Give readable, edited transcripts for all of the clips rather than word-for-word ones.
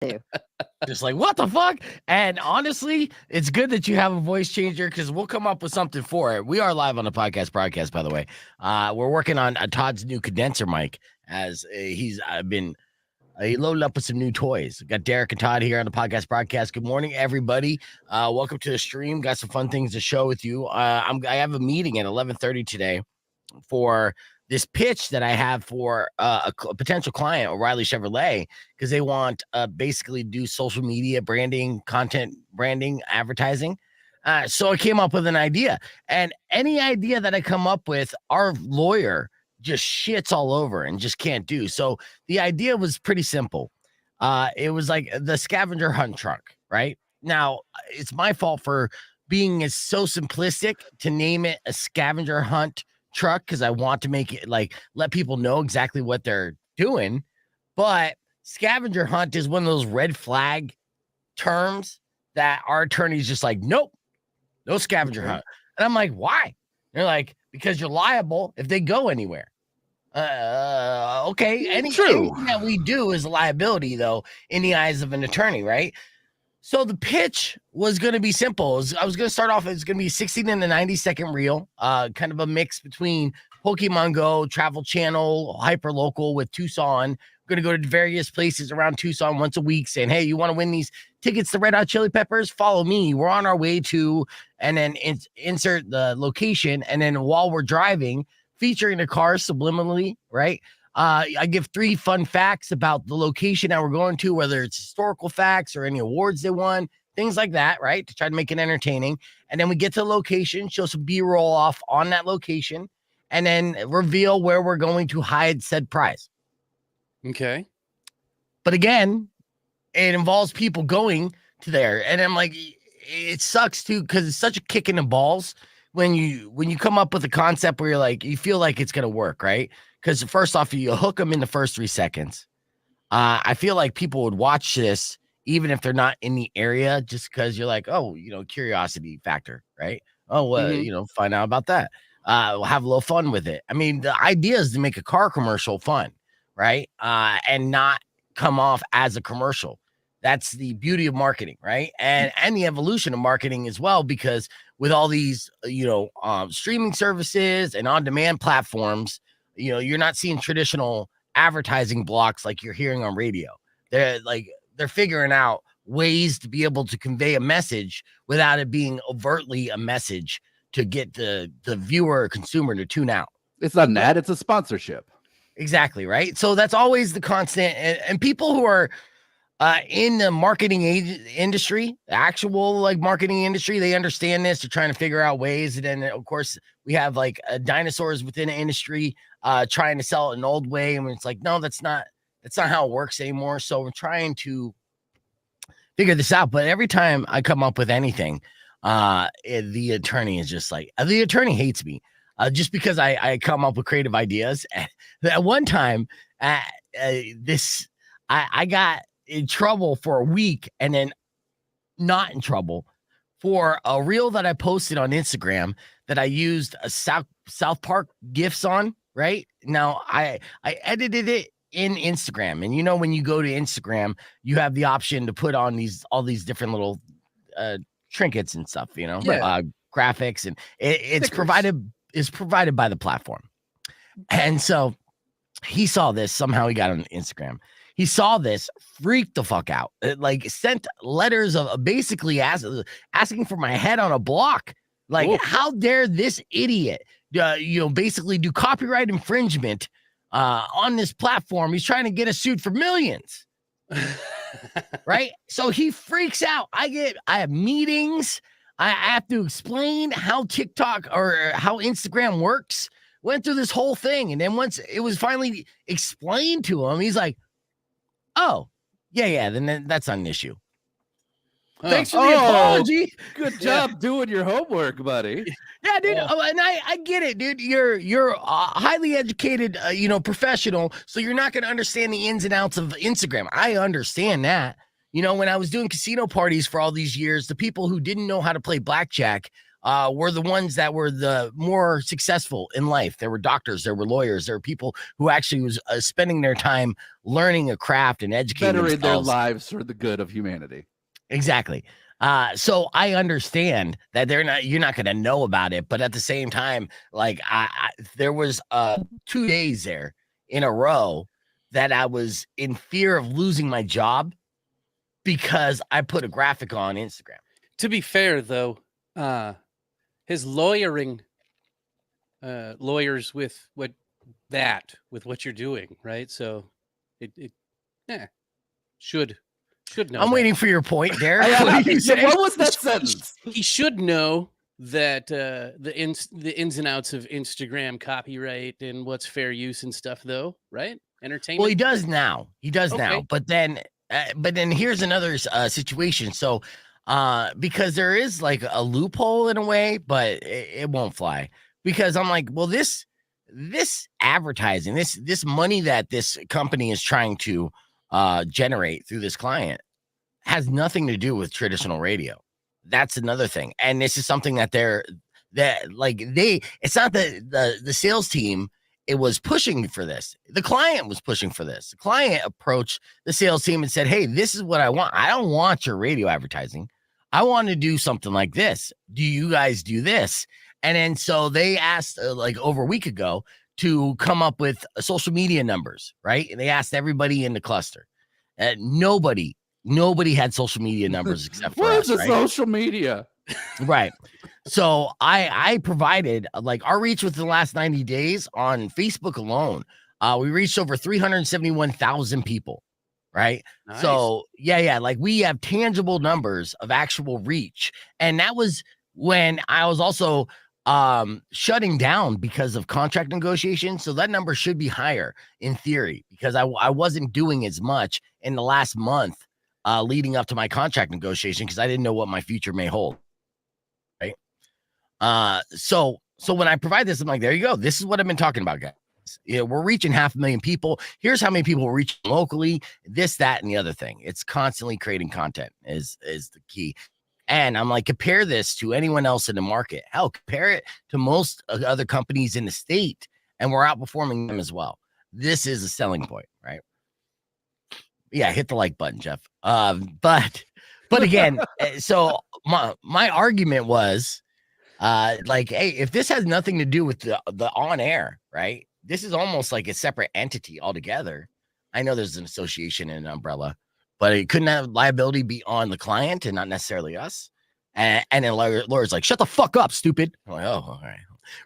too. Just like, what the fuck? And honestly, it's good that you have a voice changer because we'll come up with something for it. We are live on the podcast broadcast, by the way. We're working on Todd's new condenser mic as he's been he loaded up with some new toys. Got Derek and Todd here on the podcast broadcast. Good morning, everybody. Welcome to the stream. Got some fun things to show with you. I have a meeting at 11:30 today for this pitch that I have for a potential client, O'Reilly Chevrolet, because they want basically do social media branding, content branding, advertising. So I came up with an idea, and any idea that I come up with, our lawyer just shits all over and just can't do. So the idea was pretty simple. It was like the scavenger hunt truck, right? Now it's my fault for being so simplistic to name it a scavenger hunt truck because I want to make it like let people know exactly what they're doing. But scavenger hunt is one of those red flag terms that our attorney's just like, nope, no scavenger hunt. And I'm like, why? They're like, because you're liable if they go anywhere. Okay. Anything that we do is a liability, though, in the eyes of an attorney, right? So the pitch was going to be simple. I was going to start off, it's going to be a 60 to 90-second reel, kind of a mix between Pokemon Go, Travel Channel, Hyperlocal with Tucson. Going to go to various places around Tucson once a week saying, hey, you want to win these tickets to Red Hot Chili Peppers? Follow me. We're on our way to, and then insert the location. And then while we're driving, featuring the car subliminally, right? I give 3 fun facts about the location that we're going to, whether it's historical facts or any awards they won, things like that, right? To try to make it entertaining. And then we get to the location, show some B-roll off on that location, and then reveal where we're going to hide said prize. Okay. But again, it involves people going to there. And I'm like, it sucks too, because it's such a kick in the balls when you come up with a concept where you're like, you feel like it's going to work, right? Because first off, you hook them in the first 3 seconds. I feel like people would watch this even if they're not in the area, just because you're like, oh, curiosity factor, right? Oh, well, find out about that. We'll have a little fun with it. I mean, the idea is to make a car commercial fun, right? And not come off as a commercial. That's the beauty of marketing, right? And the evolution of marketing as well, because with all these, streaming services and on-demand platforms, you're not seeing traditional advertising blocks like you're hearing on radio. They're figuring out ways to be able to convey a message without it being overtly a message to get the viewer or consumer to tune out. It's not an ad, it's a sponsorship. Exactly, right? So that's always the constant. And people who are in the marketing industry, actual marketing industry, they understand this. They're trying to figure out ways. And then, of course, we have dinosaurs within the industry trying to sell it an old way. And it's like, no, that's not how it works anymore. So we're trying to figure this out. But every time I come up with anything, the attorney is just like, the attorney hates me just because I come up with creative ideas. At one time, I got in trouble for a week and then not in trouble for a reel that I posted on Instagram that I used a South Park GIFs on, right? Now I edited it in Instagram. And when you go to Instagram, you have the option to put on all these different little trinkets and stuff, graphics, and it's provided by the platform. And so he saw this, somehow he got on Instagram. He saw this, freaked the fuck out, sent letters of basically asking for my head on a block. How dare this idiot, basically do copyright infringement on this platform. He's trying to get a suit for millions. Right? So he freaks out. I have meetings. I have to explain how TikTok or how Instagram works. Went through this whole thing. And then once it was finally explained to him, he's like, oh, yeah, then that's not an issue. Thanks for the apology. Good job doing your homework, buddy. Yeah, dude. And I get it, dude. You're a highly educated, professional, so you're not going to understand the ins and outs of Instagram. I understand that. When I was doing casino parties for all these years, the people who didn't know how to play blackjack were the ones that were the more successful in life. There were doctors, there were lawyers, there were people who actually was spending their time learning a craft and educating Bettering their themselves. lives for the good of humanity. Exactly. So I understand that you're not going to know about it, but at the same time, like there was 2 days there in a row that I was in fear of losing my job because I put a graphic on Instagram. To be fair, though, his lawyers with what you're doing, right? So it should know. I'm that. waiting for your point, Derek. What was that sentence? He should know that the ins and outs of Instagram copyright and what's fair use and stuff, though, right? Entertainment. Well, he does now. Now, but then here's another situation. So, because there is like a loophole in a way, but it won't fly because I'm like, well, this advertising, this money that this company is trying to generate through this client has nothing to do with traditional radio. That's another thing, and this is something that it's not the sales team. It was pushing for this. The client was pushing for this. The client approached the sales team and said, hey, this is what I want. I don't want your radio advertising. I want to do something like this. Do you guys do this? And then so they asked like over a week ago to come up with social media numbers, right? And they asked everybody in the cluster. Nobody had social media numbers except for us, right? Social media? Right. So I provided like our reach within the last 90 days on Facebook alone. We reached over 371,000 people. Right. Nice. So yeah. Like we have tangible numbers of actual reach. And that was when I was also shutting down because of contract negotiations. So that number should be higher in theory because I wasn't doing as much in the last month leading up to my contract negotiation because I didn't know what my future may hold. So when I provide this, I'm like, there you go. This is what I've been talking about, guys. We're reaching 500,000 people. Here's how many people we're reaching locally, this, that, and the other thing. It's constantly creating content is the key. And I'm like, compare this to anyone else in the market. Hell, compare it to most other companies in the state, and we're outperforming them as well. This is a selling point, right? Yeah, hit the like button, Jeff. But again, so my argument was, like, hey, if this has nothing to do with the on air, right? This is almost like a separate entity altogether. I know there's an association and an umbrella, but it couldn't have liability be on the client and not necessarily us. And then lawyer's like, shut the fuck up, stupid. I'm like, oh, all right.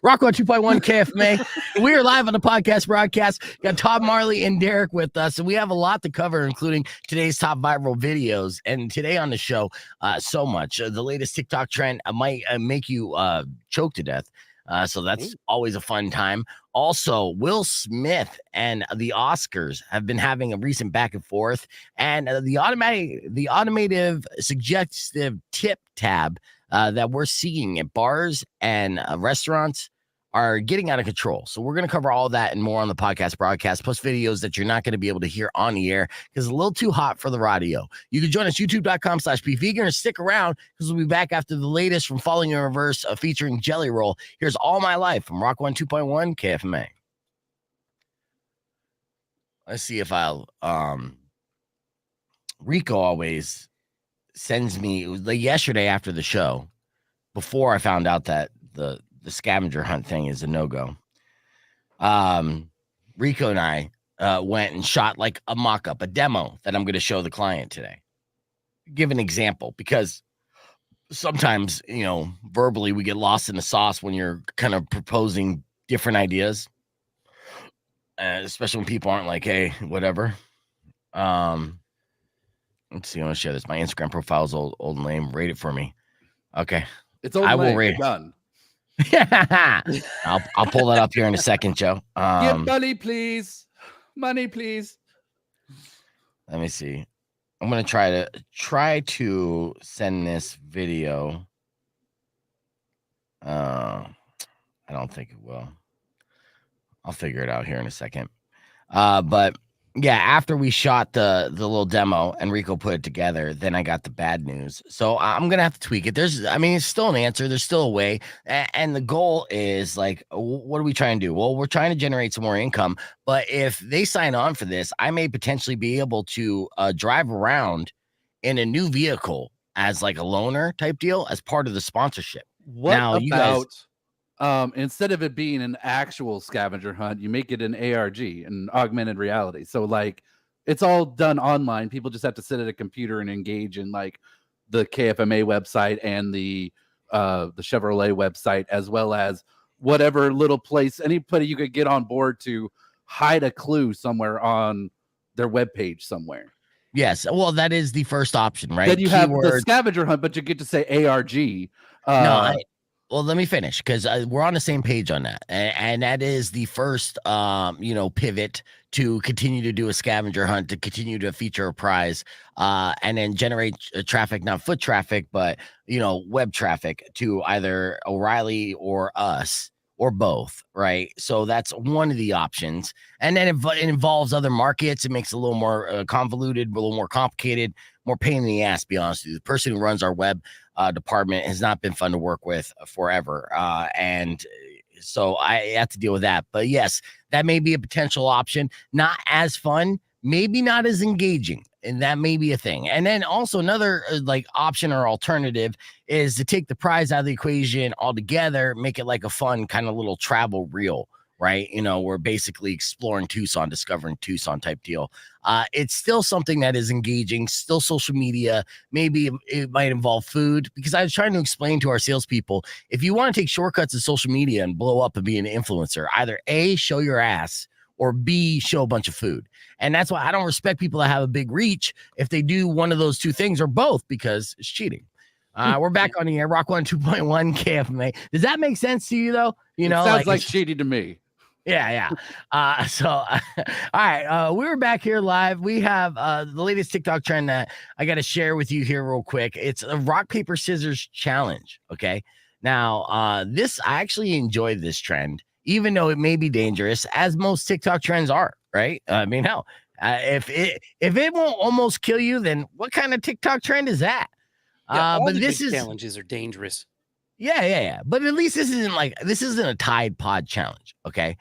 Rock on 2.1 KFMA. We are live on the podcast broadcast. Got Todd Marlie and Derek with us, and we have a lot to cover, including today's top viral videos. And today on the show, so much. The latest TikTok trend might make you choke to death. So that's always a fun time. Also, Will Smith and the Oscars have been having a recent back and forth, and the automated suggestive tip tab that we're seeing at bars and restaurants are getting out of control. So we're going to cover all that and more on the podcast broadcast, plus videos that you're not going to be able to hear on the air because it's a little too hot for the radio. You can join us, youtube.com/bevegan, and stick around because we'll be back after the latest from Falling in Reverse featuring Jelly Roll. Here's All My Life from Rock 1 2.1 KFMA. Let's see if I'll Rico always sends me like yesterday after the show, before I found out that the scavenger hunt thing is a no-go. Rico and I went and shot like a mock-up, a demo that I'm going to show the client today. Give an example, because sometimes, verbally we get lost in the sauce when you're kind of proposing different ideas, especially when people aren't like, hey, whatever. Let's see. I want to share this. My Instagram profile is old and lame. Rate it for me. Okay. It's old. I will rate it. Done. I'll pull that up here in a second, Joe. Give money, please. Money, please. Let me see. I'm gonna try to send this video. I don't think it will. I'll figure it out here in a second. But Yeah, after we shot the little demo and Rico put it together, then I got the bad news. So I'm gonna have to tweak it. It's still an answer. There's still a way, and the goal is like, what are we trying to do? Well, we're trying to generate some more income. But if they sign on for this, I may potentially be able to drive around in a new vehicle as like a loaner type deal as part of the sponsorship. What Now, you guys, instead of it being an actual scavenger hunt, you make it an ARG, an augmented reality. So like it's all done online. People just have to sit at a computer and engage in like the KFMA website and the Chevrolet website, as well as whatever little place anybody you could get on board to hide a clue somewhere on their webpage somewhere. yes, well, that is the first option, right? Then you have the Keyword. scavenger hunt, but you get to say ARG. No, well, let me finish because we're on the same page on that, and that is the first, pivot to continue to do a scavenger hunt, to continue to feature a prize, and then generate traffic, not foot traffic, but web traffic to either O'Reilly or us or both, right? So that's one of the options, and then it involves other markets. It makes it a little more convoluted, a little more complicated, more pain in the ass. To be honest with you, the person who runs our web department has not been fun to work with forever, and so I have to deal with that. But yes, that may be a potential option. Not as fun, maybe not as engaging, and that may be a thing. And then also another like option or alternative is to take the prize out of the equation altogether, make it like a fun kind of little travel reel, right? We're basically exploring Tucson, discovering Tucson type deal. It's still something that is engaging, still social media. Maybe it might involve food, because I was trying to explain to our salespeople, if you want to take shortcuts in social media and blow up and be an influencer, either A, show your ass, or B, show a bunch of food. And that's why I don't respect people that have a big reach if they do one of those two things or both, because it's cheating. We're back on the air, Rock 1 2.1 KFMA. Does that make sense to you, though? It sounds like cheating to me. Yeah. All right. We were back here live. We have the latest TikTok trend that I got to share with you here real quick. It's a rock, paper, scissors challenge. Okay. Now, I actually enjoyed this trend, even though it may be dangerous, as most TikTok trends are, right? I mean, hell, if it won't almost kill you, then what kind of TikTok trend is that? Yeah, but this challenges are dangerous. Yeah. But at least this isn't a Tide Pod challenge. Okay.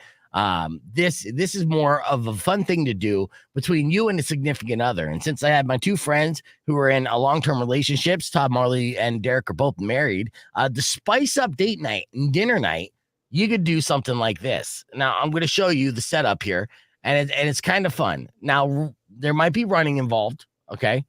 This is more of a fun thing to do between you and a significant other. And since I had my two friends who are in a long-term relationships, Todd Marlie and Derek are both married, to spice up date night and dinner night, you could do something like this. Now I'm going to show you the setup here, and it's kind of fun. Now there might be running involved. Okay.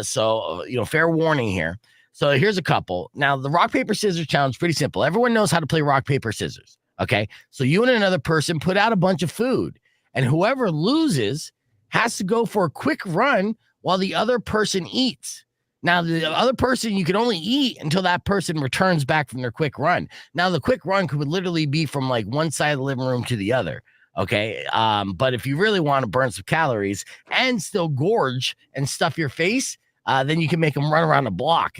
So fair warning here. So here's a couple. Now, the rock, paper, scissors challenge is pretty simple. Everyone knows how to play rock, paper, scissors. Okay. So you and another person put out a bunch of food, and whoever loses has to go for a quick run while the other person eats. Now, the other person, you can only eat until that person returns back from their quick run. Now, the quick run could literally be from like one side of the living room to the other. Okay. But if you really want to burn some calories and still gorge and stuff your face, then you can make them run around the block.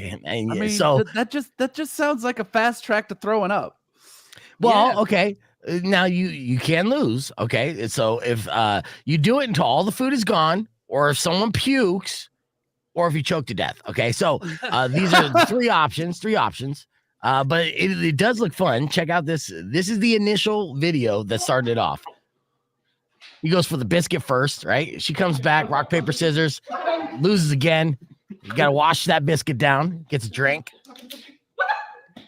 So that just sounds like a fast track to throwing up. Well, Yeah. okay. Now you can lose. Okay. So if you do it until all the food is gone, or if someone pukes, or if you choke to death. Okay. So these are the three options. But it does look fun. Check out this. This is the initial video that started it off. He goes for the biscuit first, right? She comes back, rock, paper, scissors, loses again. You got to wash that biscuit down, gets a drink.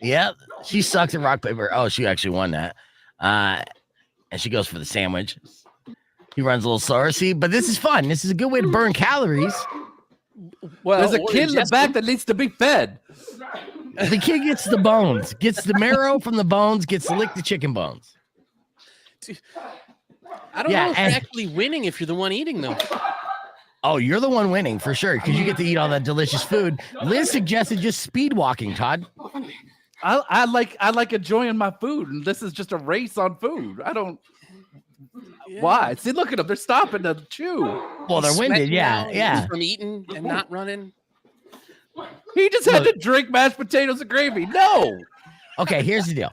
Yeah, she sucks at rock, paper. Oh, she actually won that. And she goes for the sandwich. He runs a little slower. See, but this is fun. This is a good way to burn calories. Well, there's a kid in the back that needs to be fed. The kid gets the bones, gets the marrow from the bones, gets to lick the chicken bones. I don't know if you're actually winning if you're the one eating, though. Oh, you're the one winning for sure, because you get to eat all that delicious food. Liz suggested just speed walking, Todd. I like enjoying my food, and this is just a race on food. I don't. Yeah. Why? See, look at them. They're stopping to chew. Well, they're winded. Yeah. From eating and not running. He just had to drink mashed potatoes and gravy. No. Okay, here's the deal.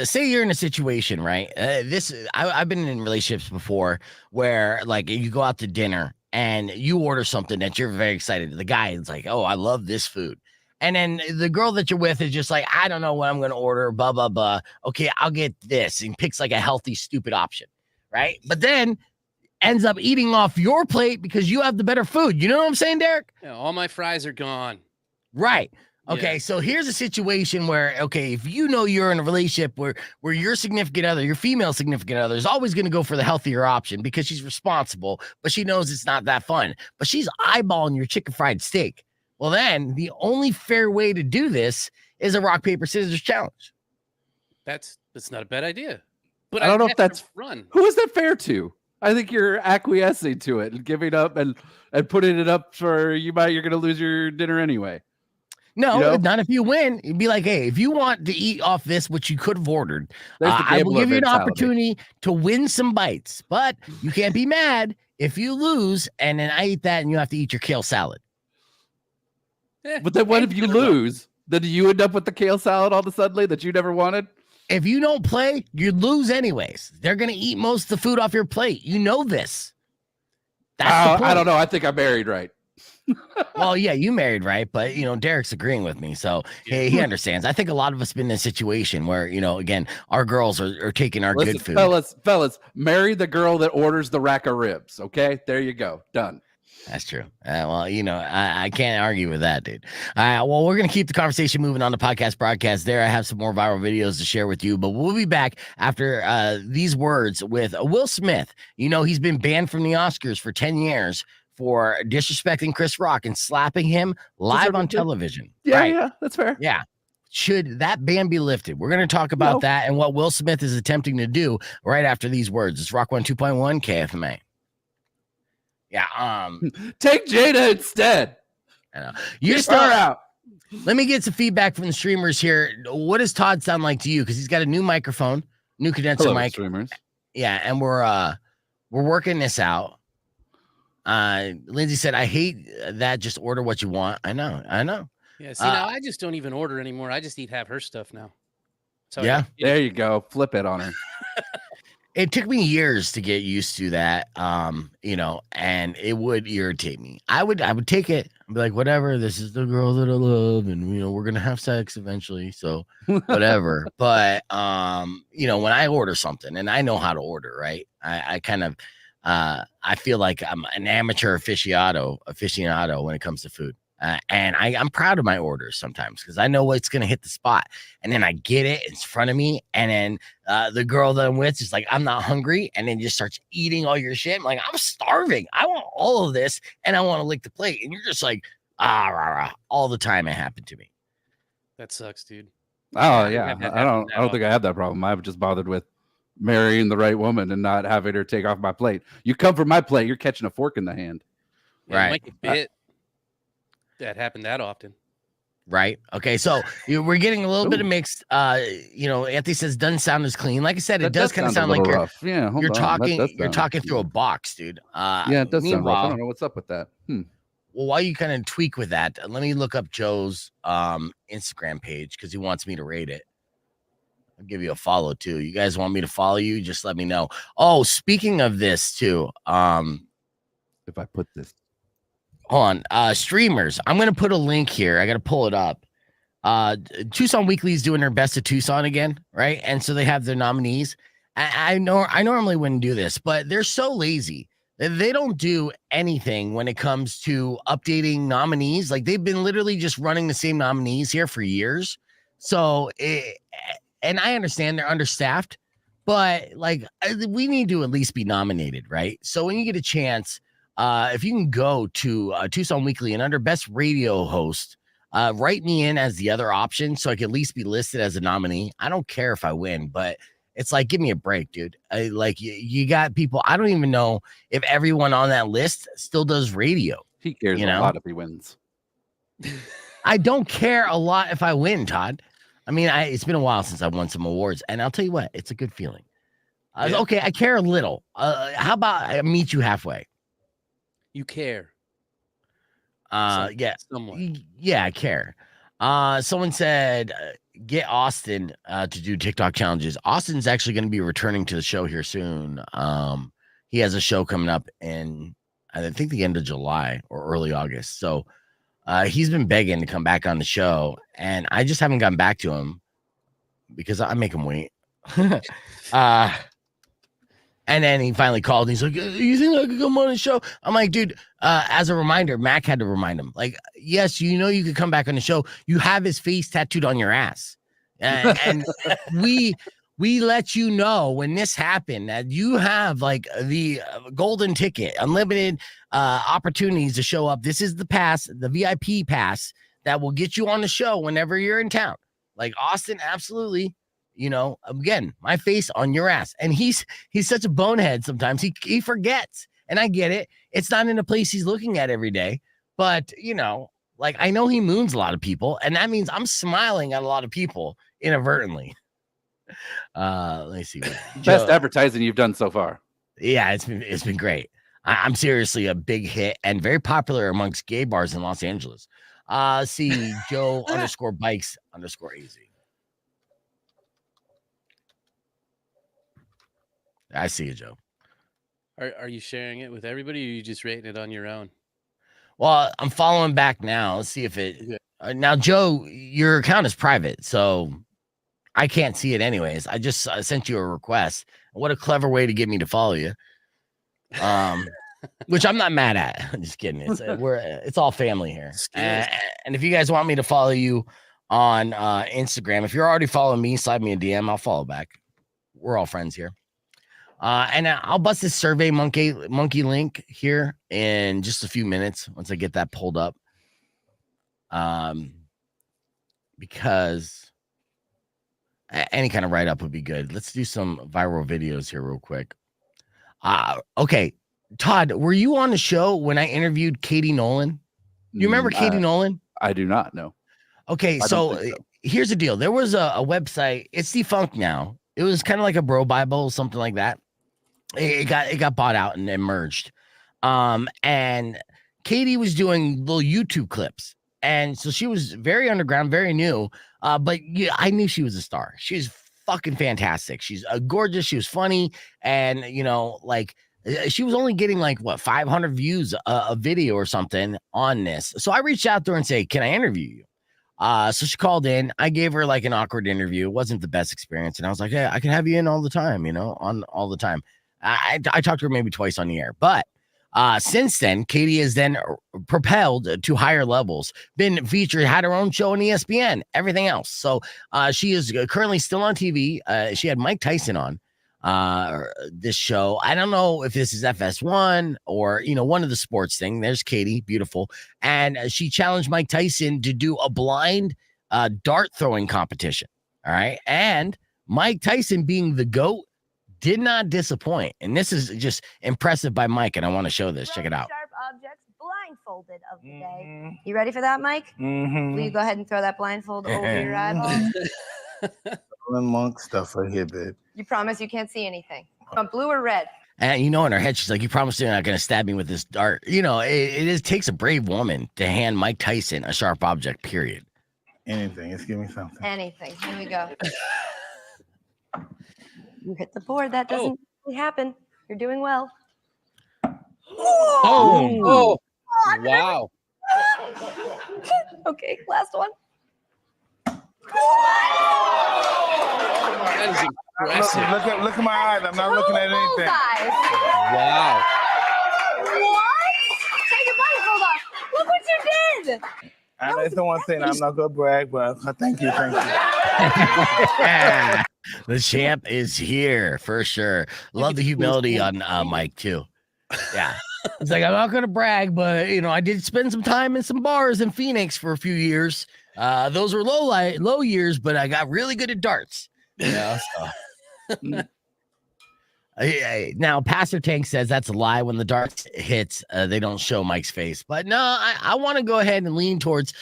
Say you're in a situation, right? I've been in relationships before where like you go out to dinner and you order something that you're very excited. The guy is like, "Oh, I love this food," and then the girl that you're with is just like, "I don't know what I'm going to order." Blah blah blah. Okay, I'll get this, and picks like a healthy, stupid option, right? But then ends up eating off your plate because you have the better food. You know what I'm saying, Derek? Yeah, all my fries are gone. Right. Yeah. Okay, so here's a situation where, okay, if you know you're in a relationship where your significant other, your female significant other, is always going to go for the healthier option because she's responsible, but she knows it's not that fun. But she's eyeballing your chicken fried steak. Well, then the only fair way to do this is a rock paper scissors challenge. That's not a bad idea. But I don't know if have to that's run. Who is that fair to? I think you're acquiescing to it and giving up and putting it up for you're going to lose your dinner anyway. No, not if you win. You'd be like, hey, if you want to eat off this, which you could have ordered, I will give you an opportunity to win some bites. But you can't be mad if you lose and then I eat that and you have to eat your kale salad. But then what if you lose? Then do you end up with the kale salad all of a sudden that you never wanted? If you don't play, you lose anyways. They're going to eat most of the food off your plate. You know this. That's I don't know. I think I married right. Well, yeah, you married right, but Derek's agreeing with me, so he understands. I think a lot of us been in a situation where again, our girls are taking our good food. Fellas, marry the girl that orders the rack of ribs. Okay, there you go, done. That's true. Well, I can't argue with that, dude. Well, we're gonna keep the conversation moving on the podcast broadcast. There, I have some more viral videos to share with you, but we'll be back after these words with Will Smith. He's been banned from the Oscars for 10 years. For disrespecting Chris Rock and slapping him live on television. Yeah, right. Yeah, that's fair. Yeah. Should that ban be lifted? We're going to talk about that and what Will Smith is attempting to do right after these words. It's Rock 1 2.1 KFMA. Yeah. Take Jada instead. I know. You're still out. Let me get some feedback from the streamers here. What does Todd sound like to you? Because he's got a new microphone, new condenser mic. Streamers. Yeah, and we're working this out. Lindsay said, I hate that. Just order what you want. I know. Yeah. See, now I just don't even order anymore. I just eat half her stuff now. So yeah, there you go. Flip it on her. It took me years to get used to that. And it would irritate me. I would take it and be like, whatever, this is the girl that I love. And, we're going to have sex eventually. So whatever. But, when I order something and I know how to order, right. I kind of, I feel like I'm an amateur aficionado when it comes to food. And I'm proud of my orders sometimes because I know what's going to hit the spot. And then I get it, it's in front of me. And then the girl that I'm with is like, I'm not hungry. And then just starts eating all your shit. I'm like, I'm starving. I want all of this. And I want to lick the plate. And you're just like, rah, rah. All the time it happened to me. That sucks, dude. Oh, yeah. I don't think I have that problem. I've just bothered with marrying the right woman and not having her take off my plate. You come from my plate, you're catching a fork in the hand. Yeah, right. Might get bit. That happened that often. Right. Okay. So we're getting a little bit of mixed. Anthony says doesn't sound as clean. Like I said, it does kind of sound like you're talking through a box, dude. Yeah, it does sound rough. I don't know what's up with that. Well, while you kind of tweak with that, let me look up Joe's Instagram page because he wants me to rate it. I'll give you a follow too. You guys want me to follow you? Just let me know. Oh, speaking of this too. If I put this on streamers, I'm going to put a link here. I got to pull it up. Tucson Weekly is doing their best of Tucson again. Right. And so they have their nominees. I normally wouldn't do this, but they're so lazy. They don't do anything when it comes to updating nominees. Like they've been literally just running the same nominees here for years. So and I understand they're understaffed, but like we need to at least be nominated, right? So when you get a chance, if you can go to Tucson Weekly and under Best Radio Host, write me in as the other option so I can at least be listed as a nominee. I don't care if I win, but it's like, give me a break, dude. You got people. I don't even know if everyone on that list still does radio. He cares a lot if he wins. I don't care a lot if I win, Todd. I mean, it's been a while since I won some awards, and I'll tell you what, it's a good feeling. Okay, I care a little. How about I meet you halfway? You care. Yeah. Somewhat. Yeah, I care. Someone said, get Austin to do TikTok challenges. Austin's actually going to be returning to the show here soon. He has a show coming up in, I think, the end of July or early August. So he's been begging to come back on the show, and I just haven't gotten back to him because I make him wait. And then he finally called and he's like, you think I could come on the show? I'm like, dude, as a reminder, Mac had to remind him, like, yes, you know, you could come back on the show. You have his face tattooed on your ass. And we let you know when this happened that you have like the golden ticket, unlimited opportunities to show up. This is the pass, the VIP pass that will get you on the show whenever you're in town. Like Austin, absolutely. You know, again, my face on your ass. And he's such a bonehead sometimes. He forgets. And I get it. It's not in a place he's looking at every day. But, you know, like I know he moons a lot of people. And that means I'm smiling at a lot of people inadvertently. Let me see. Best advertising you've done so far. Yeah, it's been great. I'm seriously a big hit and very popular amongst gay bars in Los Angeles. See Joe _bikes_AZ. I see you, Joe. Are you sharing it with everybody, or are you just rating it on your own? Well, I'm following back now. Let's see if it. Now, Joe, your account is private, so I can't see it anyways. I just sent you a request. What a clever way to get me to follow you. Which I'm not mad at. I'm just kidding. It's all family here. And if you guys want me to follow you on Instagram, if you're already following me, slide me a DM. I'll follow back. We're all friends here. And I'll bust this Survey Monkey link here in just a few minutes once I get that pulled up. Because any kind of write-up would be good. Let's do some viral videos here real quick. Okay. Todd, were you on the show when I interviewed Katie Nolan? You remember Katie Nolan? I do not know. Okay, so here's the deal. There was a website. It's defunct now. It was kind of like a bro Bible, something like that. It got bought out and then merged. And Katie was doing little YouTube clips. And so she was very underground, very new. But yeah, I knew she was a star. She's fucking fantastic. She's gorgeous. She was funny. And, you know, like she was only getting like, 500 views a video or something on this. So I reached out to her and say, can I interview you? So she called in. I gave her like an awkward interview. It wasn't the best experience. And I was like, hey, I can have you in all the time, you know, on all the time. I talked to her maybe twice on the air, but since then, Katie has then propelled to higher levels, been featured, had her own show on ESPN, everything else. So she is currently still on TV. She had Mike Tyson on this show. I don't know if this is FS1 or, you know, one of the sports thing. There's Katie, beautiful. And she challenged Mike Tyson to do a blind dart throwing competition. All right. And Mike Tyson, being the GOAT, did not disappoint. And this is just impressive by Mike. And I want to show this. Check it out. Sharp objects blindfolded of the day. You ready for that, Mike? Will you go ahead and throw that blindfold over your eyeball? Monk stuff right here, babe. You promise you can't see anything. Want blue or red? And you know, in her head, she's like, you promised you're not going to stab me with this dart. You know, it takes a brave woman to hand Mike Tyson a sharp object, period. Anything. Just give me something. Anything. Here we go. You hit the board. That doesn't really happen. You're doing well. Oh, wow. Okay, last one. That is impressive. Look at my eyes. I'm not looking at anything. Bullseyes. Wow. What? Take your blindfold off. Look what you did. It's the one thing I'm not gonna brag, but thank you. The champ is here for sure. Love the humility on Mike too. Yeah. It's like, I'm not gonna brag, but you know, I did spend some time in some bars in Phoenix for a few years. Those were low years, but I got really good at darts. You know, so. Now, Pastor Tank says that's a lie. When the darts hits, they don't show Mike's face. But no, I want to go ahead and lean towards,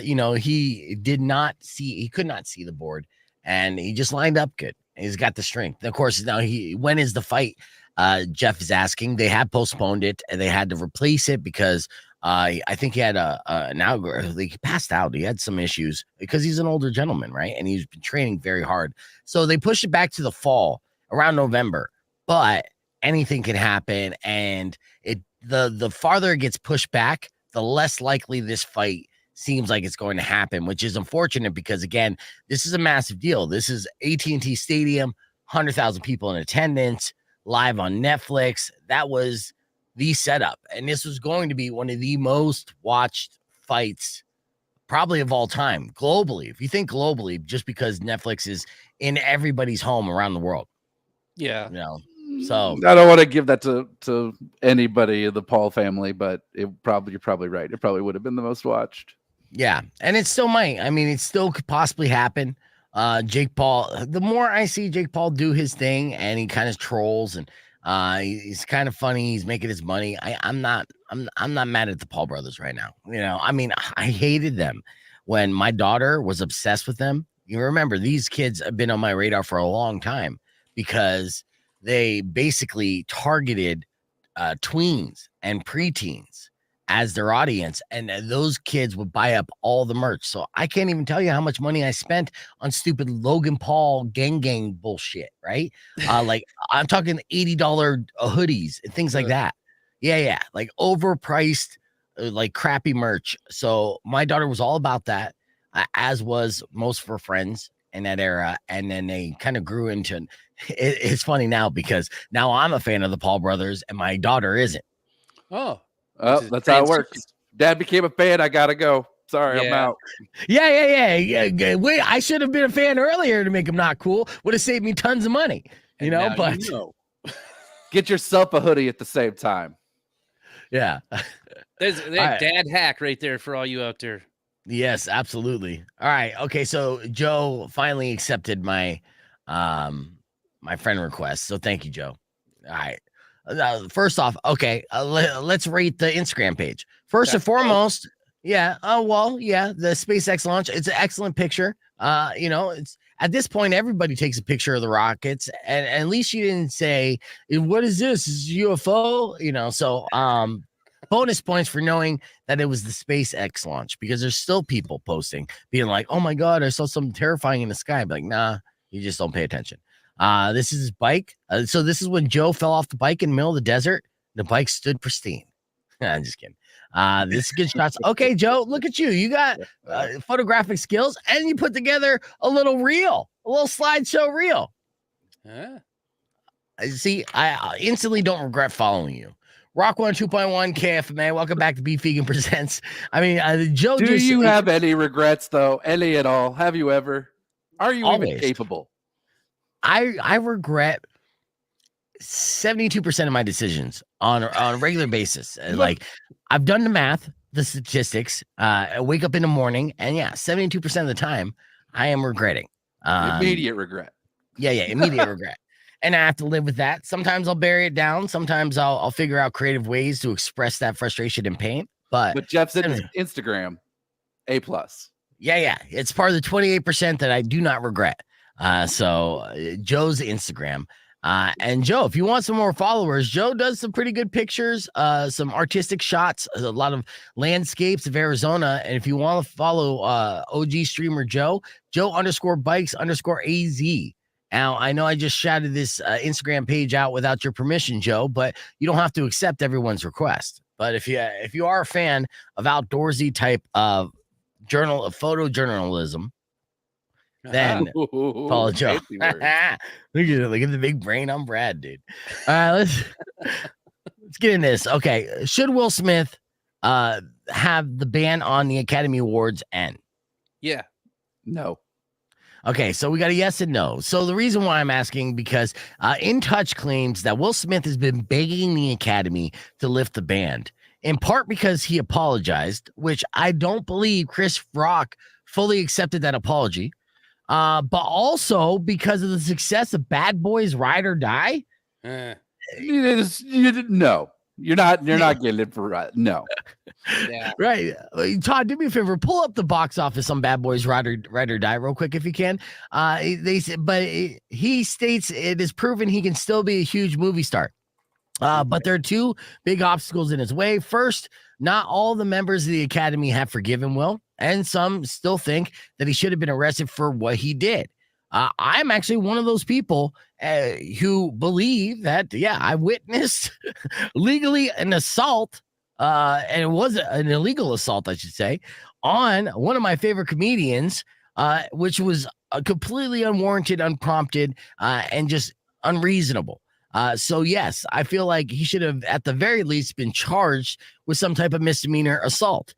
you know, he could not see the board, and he just lined up good. He's got the strength. Of course, now when is the fight? Jeff is asking. They had postponed it, and they had to replace it because I think he had an algorithm. He passed out. He had some issues because he's an older gentleman, right? And he's been training very hard. So they pushed it back to the fall around November. But anything can happen, and the farther it gets pushed back, the less likely this fight seems like it's going to happen, which is unfortunate because, again, this is a massive deal. This is AT&T Stadium, 100,000 people in attendance, live on Netflix. That was the setup, and this was going to be one of the most watched fights probably of all time globally. If you think globally, just because Netflix is in everybody's home around the world. Yeah. So I don't want to give that to anybody in the Paul family, but you're probably right. It probably would have been the most watched. yeah, and it still might. I mean, it still could possibly happen. Jake Paul, the more I see Jake Paul do his thing and he kind of trolls and he's kind of funny, he's making his money. I'm not mad at the Paul brothers right now. I mean, I hated them when my daughter was obsessed with them. You remember, these kids have been on my radar for a long time because they basically targeted tweens and preteens as their audience, and those kids would buy up all the merch. So I can't even tell you how much money I spent on stupid Logan Paul gang bullshit, right? Like I'm talking $80 hoodies and things like that. Yeah, like overpriced, like crappy merch. So my daughter was all about that, as was most of her friends in that era, and then they kind of grew into it's funny now because now I'm a fan of the Paul brothers and my daughter isn't. Oh, that's how it works. Dad became a fan. I gotta go. Sorry, I'm out. Yeah. Wait, I should have been a fan earlier to make him not cool. Would have saved me tons of money, but get yourself a hoodie at the same time. Yeah. There's dad hack right there for all you out there. Yes, absolutely. All right. Okay. So Joe finally accepted my my friend request. So thank you, Joe. All right. First off, okay, let's rate the Instagram page. First and foremost, the SpaceX launch. It's an excellent picture. It's at this point, everybody takes a picture of the rockets, and at least you didn't say, "What is this? Is this UFO?" So bonus points for knowing that it was the SpaceX launch, because there's still people posting, being like, "Oh my God, I saw something terrifying in the sky." But like, nah, you just don't pay attention. This is his bike. So this is when Joe fell off the bike in the middle of the desert. The bike stood pristine. I'm just kidding. This is good shots. Okay, Joe, look at you. You got photographic skills, and you put together a little slideshow reel. See, I instantly don't regret following you. Rock 102.1 KFMA. Welcome back to Beef Vegan Presents. I mean, Joe. Do you have any regrets, though? Any at all? Have you ever? Are you even capable? I regret 72% of my decisions on a regular basis. Like, I've done the math, the statistics. I wake up in the morning, and 72% of the time I am regretting. Immediate regret. Yeah, immediate regret. And I have to live with that. Sometimes I'll bury it down. Sometimes I'll figure out creative ways to express that frustration and pain. But Jeff's Instagram, A+. Yeah. It's part of the 28% that I do not regret. So Joe's Instagram. And Joe, if you want some more followers, Joe does some pretty good pictures, some artistic shots, a lot of landscapes of Arizona. And if you want to follow OG streamer Joe _bikes_AZ. Now, I know I just shouted this Instagram page out without your permission, Joe, but you don't have to accept everyone's request. But if you are a fan of outdoorsy type of photojournalism, then follow Joe. Look at the big brain on Brad, dude. All right, let's get in this. Okay, should Will Smith have the ban on the Academy Awards end? Yeah. No. Okay, so we got a yes and no. So the reason why I'm asking, because In Touch claims that Will Smith has been begging the Academy to lift the ban, in part because he apologized, which I don't believe Chris Rock fully accepted that apology. But also because of the success of Bad Boys Ride or Die. No, you're not getting it for no. Yeah. Right. Todd, do me a favor, pull up the box office on Bad Boys Ride or Die real quick if you can. He states it is proven he can still be a huge movie star. But there are two big obstacles in his way. First, Not all the members of the Academy have forgiven Will, and some still think that he should have been arrested for what he did. I'm actually one of those people who believe that, yeah, I witnessed legally an assault, and it was an illegal assault, I should say, on one of my favorite comedians, which was completely unwarranted, unprompted, and just unreasonable. So yes, I feel like he should have at the very least been charged with some type of misdemeanor assault.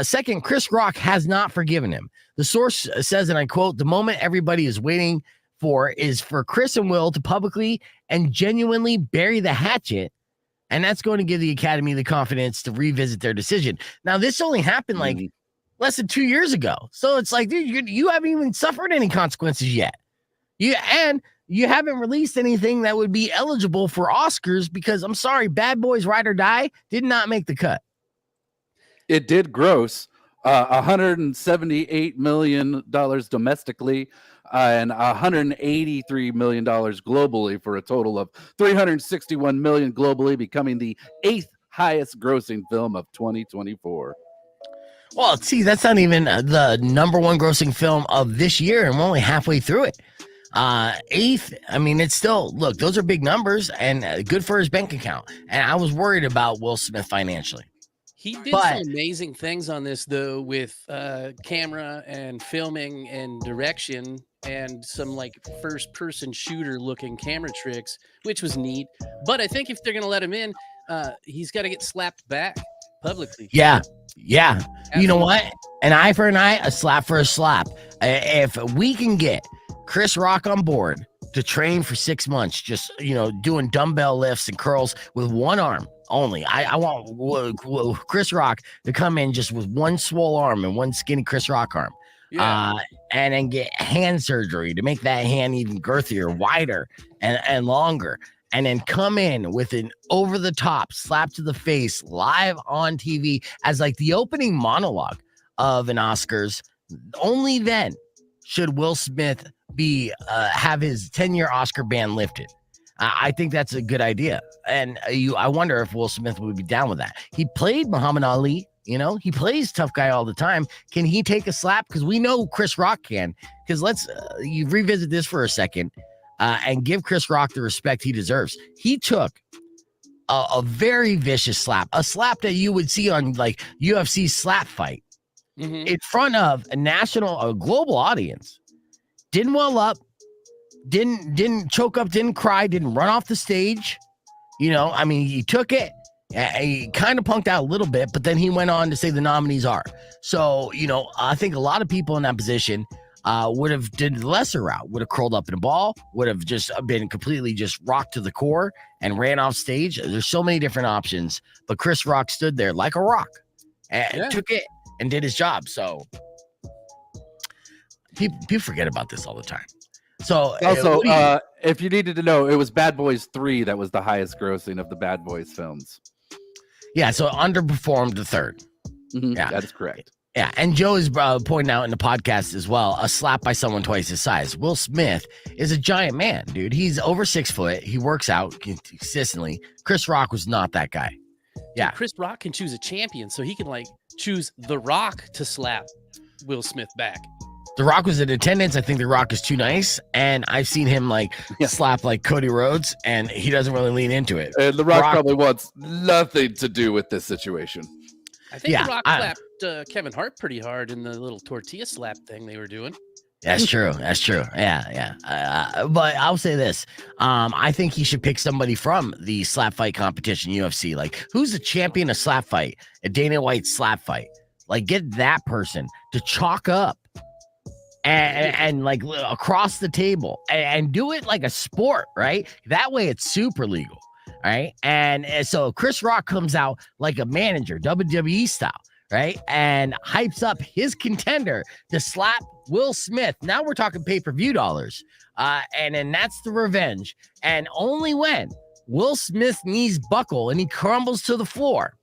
Second, Chris Rock has not forgiven him. The source says, and I quote, "The moment everybody is waiting for is for Chris and Will to publicly and genuinely bury the hatchet. And that's going to give the Academy the confidence to revisit their decision." Now, this only happened like less than 2 years ago. So it's like, dude, you haven't even suffered any consequences yet. You haven't released anything that would be eligible for Oscars because, I'm sorry, Bad Boys Ride or Die did not make the cut. It did gross $178 million domestically and $183 million globally, for a total of $361 million globally, becoming the 8th highest grossing film of 2024. Well, see, that's not even the number one grossing film of this year, and we're only halfway through it. 8th, I mean, it's still, look, those are big numbers and good for his bank account. And I was worried about Will Smith financially. He did some amazing things on this, though, with camera and filming and direction and some like first-person shooter-looking camera tricks, which was neat. But I think if they're going to let him in, he's got to get slapped back publicly. Yeah. Absolutely. You know what? An eye for an eye, a slap for a slap. If we can get Chris Rock on board to train for 6 months, just, doing dumbbell lifts and curls with one arm only. I want Chris Rock to come in just with one swole arm and one skinny Chris Rock arm. Yeah. And then get hand surgery to make that hand even girthier, wider, and longer. And then come in with an over-the-top slap to the face live on TV as like the opening monologue of an Oscars. Only then should Will Smith have his 10-year Oscar ban lifted. I think that's a good idea. And I wonder if Will Smith would be down with that. He played Muhammad Ali, he plays tough guy all the time. Can he take a slap? Because we know Chris Rock can. Because let's you revisit this for a second and give Chris Rock the respect he deserves. He took a very vicious slap, a slap that you would see on like UFC slap fight in front of a global audience. Didn't well up, didn't choke up, didn't cry, didn't run off the stage. He took it. He kind of punked out a little bit, but then he went on to say the nominees are. So, I think a lot of people in that position would have did the lesser route, would have curled up in a ball, would have just been completely just rocked to the core and ran off stage. There's so many different options, but Chris Rock stood there like a rock and took it and did his job. So people forget about this all the time. So also, if you needed to know, it was Bad Boys 3 that was the highest grossing of the Bad Boys films. Yeah, so underperformed the third. Yeah, that is correct. Yeah, and Joe is pointing out in the podcast as well, a slap by someone twice his size. Will Smith is a giant man, dude. He's over 6 foot. He works out consistently. Chris Rock was not that guy. Yeah. Chris Rock can choose a champion, so he can choose The Rock to slap Will Smith back. The Rock was in attendance. I think The Rock is too nice, and I've seen him slap Cody Rhodes, and he doesn't really lean into it. And The Rock probably wants nothing to do with this situation. I think The Rock slapped Kevin Hart pretty hard in the little tortilla slap thing they were doing. That's true. Yeah. But I'll say this. I think he should pick somebody from the slap fight competition, UFC. Who's the champion of slap fight? A Dana White slap fight. Get that person to chalk up and across the table and do it like a sport, right? That way it's super legal, right? And so Chris Rock comes out like a manager, WWE style, right? And hypes up his contender to slap Will Smith. Now we're talking pay-per-view dollars. And then that's the revenge. And only when Will Smith's knees buckle and he crumbles to the floor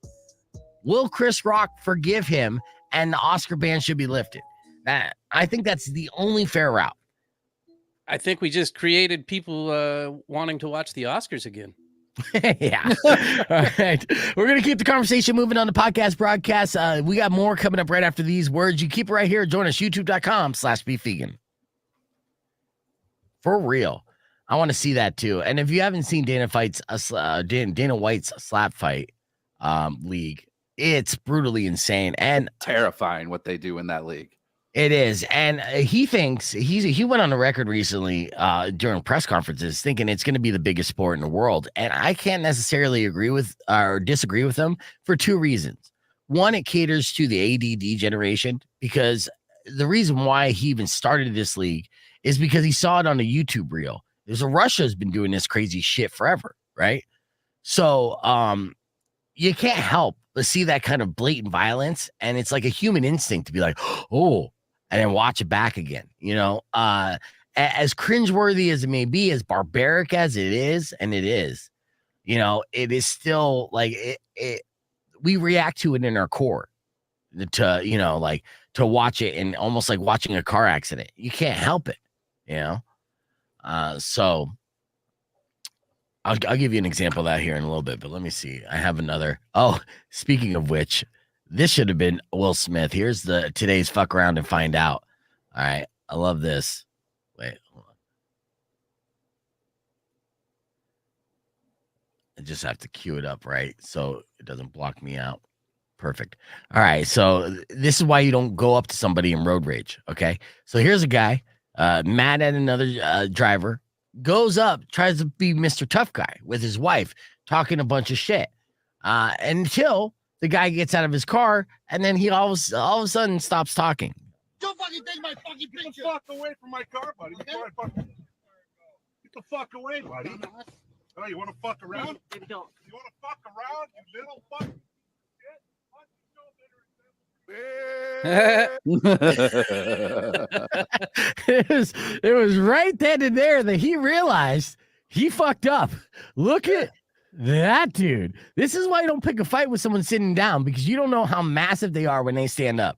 will Chris Rock forgive him and the Oscar ban should be lifted. I think that's the only fair route. I think we just created people wanting to watch the Oscars again. Yeah. All right. We're going to keep the conversation moving on the podcast broadcast. We got more coming up right after these words. You keep it right here. Join us, youtube.com/beefvegan. For real. I want to see that too. And if you haven't seen Dana White's slap fight league, it's brutally insane and Terrifying what they do in that league. it is. And he thinks he went on the record recently during press conferences thinking it's going to be the biggest sport in the world. And I can't necessarily agree with or disagree with him for two reasons. One, it caters to the ADD generation, because the reason why he even started this league is because he saw it on a YouTube reel. Russia's been doing this crazy shit forever, right? So you can't help but see that kind of blatant violence, and it's like a human instinct to be like, oh, and then watch it back again, you know. As cringeworthy as it may be, as barbaric as it is, and it is, you know, it is still like we react to it in our core to, you know, like to watch it, and almost like watching a car accident. You can't help it, you know. So I'll give you an example of that here in a little bit, but let me see. I have another. Oh, speaking of which, this should have been Will Smith. Here's today's fuck around and find out. All right. I love this. Wait, hold on. I just have to cue it up, right? So it doesn't block me out. Perfect. All right. So this is why you don't go up to somebody in road rage. Okay. So here's a guy mad at another driver, goes up, tries to be Mr. Tough Guy with his wife, talking a bunch of shit until the guy gets out of his car, and then he all of a sudden stops talking. Don't fucking take my fucking picture. Get the fuck away from my car, buddy. Get the fuck away, buddy. Oh, you want to fuck around? You want to fuck around, you little fuck? it was right then and there that he realized he fucked up. Look at that dude. This is why you don't pick a fight with someone sitting down, because you don't know how massive they are when they stand up,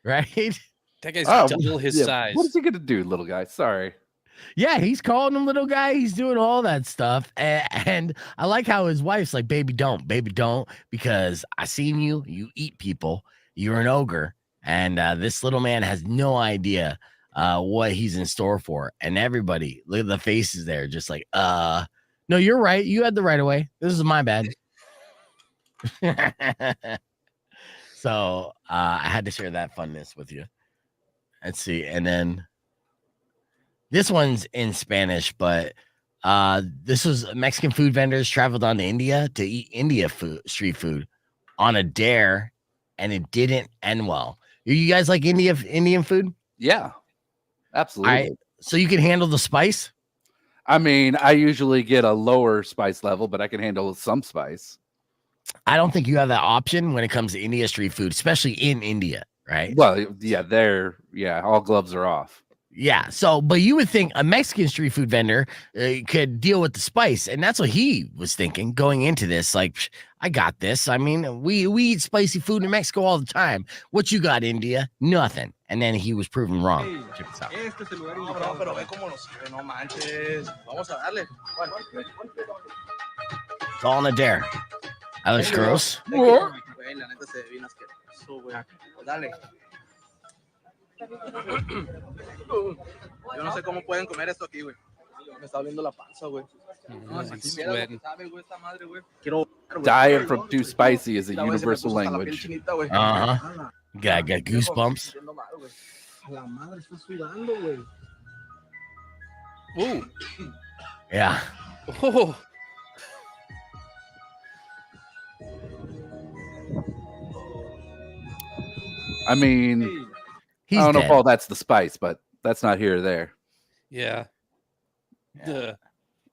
right? That guy's double his size. What is he gonna do, little guy? Sorry. Yeah, he's calling him little guy. He's doing all that stuff. And I like how his wife's like, baby, don't, because I seen you eat people. You're an ogre. And this little man has no idea what he's in store for. And everybody, look at the faces there, just like, no, you're right. You had the right of way. This is my bad. So I had to share that funness with you. Let's see. And then this one's in Spanish, but this was Mexican food vendors traveled on to India to eat street food on a dare, and it didn't end well. You guys like Indian food? Yeah, absolutely. All right, so you can handle the spice? I mean, I usually get a lower spice level, but I can handle some spice. I don't think you have that option when it comes to India street food, especially in India, right? Well, yeah, all gloves are off. Yeah. So, but you would think a Mexican street food vendor could deal with the spice, and that's what he was thinking going into this. Like, I got this. I mean, we eat spicy food in Mexico all the time. What you got, India? Nothing. And then he was proven wrong. Check this out. It's all in a dare. That looks gross. Yo no sé cómo pueden comer esto aquí, güey. Me está abriendo la panza, güey. Dying from too spicy is a universal language. Uh-huh. Got goosebumps. Ooh. Yeah. Oh. I mean, He's I don't know dead. if all that's the spice, but that's not here or there. Yeah.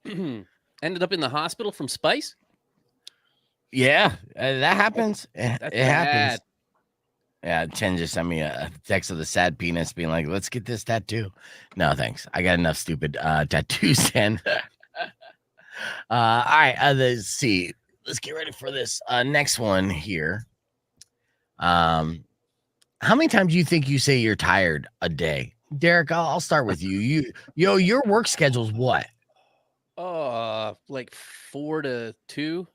Ended up in the hospital from spice? Yeah, that happens. That's It happens. bad. Yeah, Chen just sent me a text of the sad penis being like, let's get this tattoo. No, thanks. I got enough stupid tattoos, Chen. All right, let's see. Let's get ready for this next one here. How many times do you think you say you're tired a day? Derek, I'll start with you. Your work schedule's what? Like 4 to 2,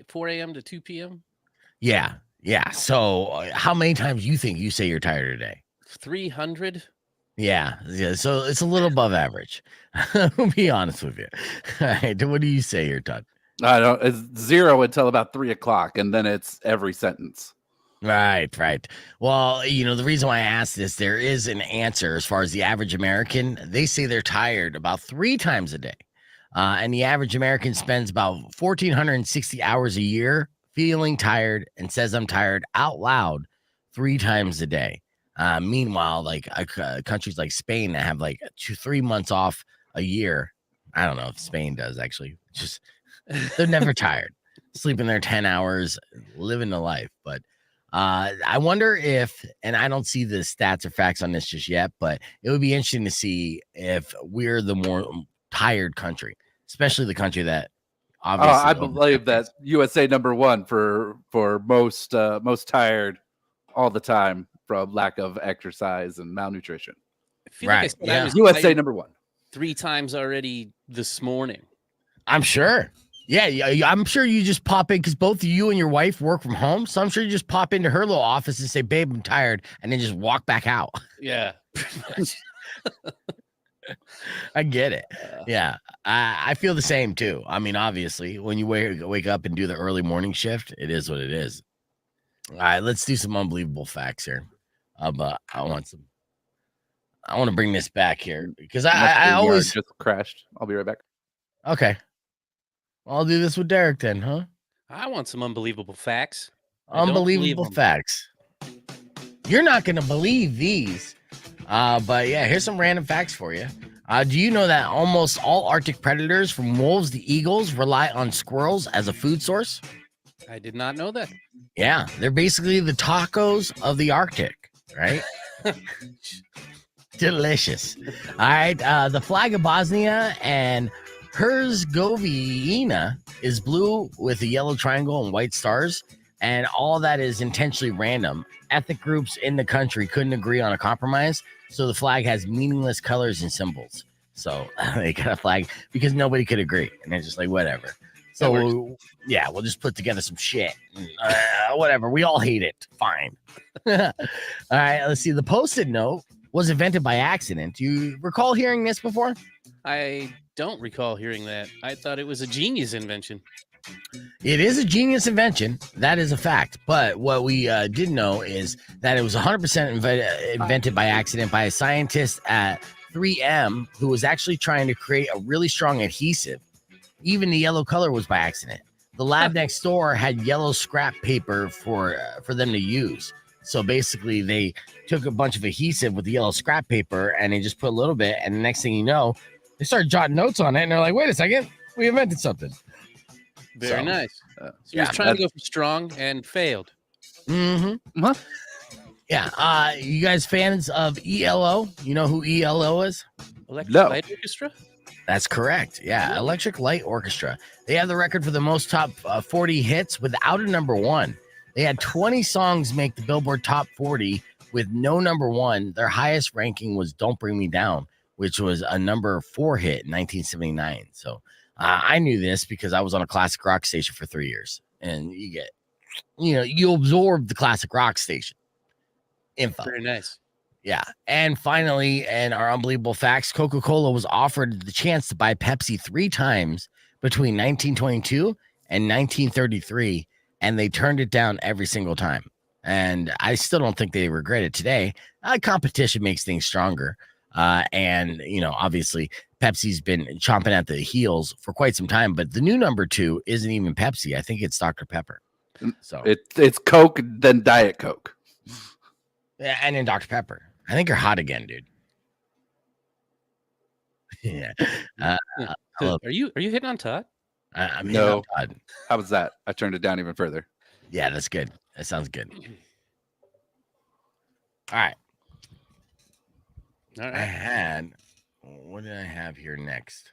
4 a.m. to 2 p.m. Yeah. Yeah. So how many times you think you say you're tired today? 300. Yeah. Yeah. So it's a little above average. I'll be honest with you. All right. What do you say here, Todd? I don't. It's 0 until about 3 o'clock, and then it's every sentence. Right, right. Well, the reason why I asked this, there is an answer as far as the average American. They say they're tired about 3 times a day. And the average American spends about 1,460 hours a year feeling tired and says I'm tired out loud 3 times a day. Meanwhile, like countries like Spain that have like 3 months off a year. I don't know if Spain does actually. Just they're never tired, sleeping their 10 hours, living the life. But I wonder if, and I don't see the stats or facts on this just yet, but it would be interesting to see if we're the more tired country, especially the country that obviously. I believe that USA #1 for most tired all the time from lack of exercise and malnutrition. I feel like I Right. said Yeah. I was USA tired #1. 3 times already this morning. I'm sure. Yeah, I'm sure you just pop in because both you and your wife work from home. So I'm sure you just pop into her little office and say, "Babe, I'm tired," and then just walk back out. Yeah, pretty much. I get it. Yeah, I feel the same too. I mean, obviously, when you wake up and do the early morning shift, it is what it is. All right, let's do some unbelievable facts here. But I want to bring this back here because I always just crashed. I'll be right back. Okay. I'll do this with Derek then, huh? I want some unbelievable facts. I don't believe Unbelievable them. facts. You're not going to believe these. But yeah, here's some random facts for you. Do you know that almost all Arctic predators, from wolves to eagles, rely on squirrels as a food source? I did not know that. Yeah, they're basically the tacos of the Arctic, right? Delicious. All right. The flag of Bosnia and Herzegovina is blue with a yellow triangle and white stars, and all that is intentionally random. Ethnic groups in the country couldn't agree on a compromise, so the flag has meaningless colors and symbols. So they got a flag because nobody could agree, and they're just like, whatever. So yeah, we'll just put together some shit. Whatever. We all hate it. Fine. All right. Let's see. The Post-it note was invented by accident. Do you recall hearing this before? I don't recall hearing that. I thought it was a genius invention. It is a genius invention. That is a fact. But what we didn't know is that it was 100% invented by accident by a scientist at 3M who was actually trying to create a really strong adhesive. Even the yellow color was by accident. The lab next door had yellow scrap paper for them to use. So basically, they took a bunch of adhesive with the yellow scrap paper and they just put a little bit. And the next thing you know, they started jotting notes on it. And they're like, wait a second, we invented something. Very nice. So he yeah, was trying to go for strong and failed. Mm-hmm. Huh? Yeah. You guys fans of ELO? You know who ELO is? Electric No. Light Orchestra? That's correct. Yeah. Electric Light Orchestra. They have the record for the most top 40 hits without a number one. They had 20 songs make the Billboard Top 40 with no number one. Their highest ranking was Don't Bring Me Down, which was a number 4 hit in 1979. So I knew this because I was on a classic rock station for 3 years. And you absorb the classic rock station info. Very nice. Yeah. And finally, and our unbelievable facts, Coca-Cola was offered the chance to buy Pepsi 3 times between 1922 and 1933, and they turned it down every single time. And I still don't think they regret it today. Competition makes things stronger. And obviously Pepsi's been chomping at the heels for quite some time, but the new number 2 isn't even Pepsi. I think it's Dr. Pepper. So it's Coke, then Diet Coke. Yeah, and then Dr. Pepper. I think you're hot again, dude. Yeah. Are you hitting on Todd? I'm No. Todd. How was that? I turned it down even further. Yeah, that's good. That sounds good. All right. What did I have here next?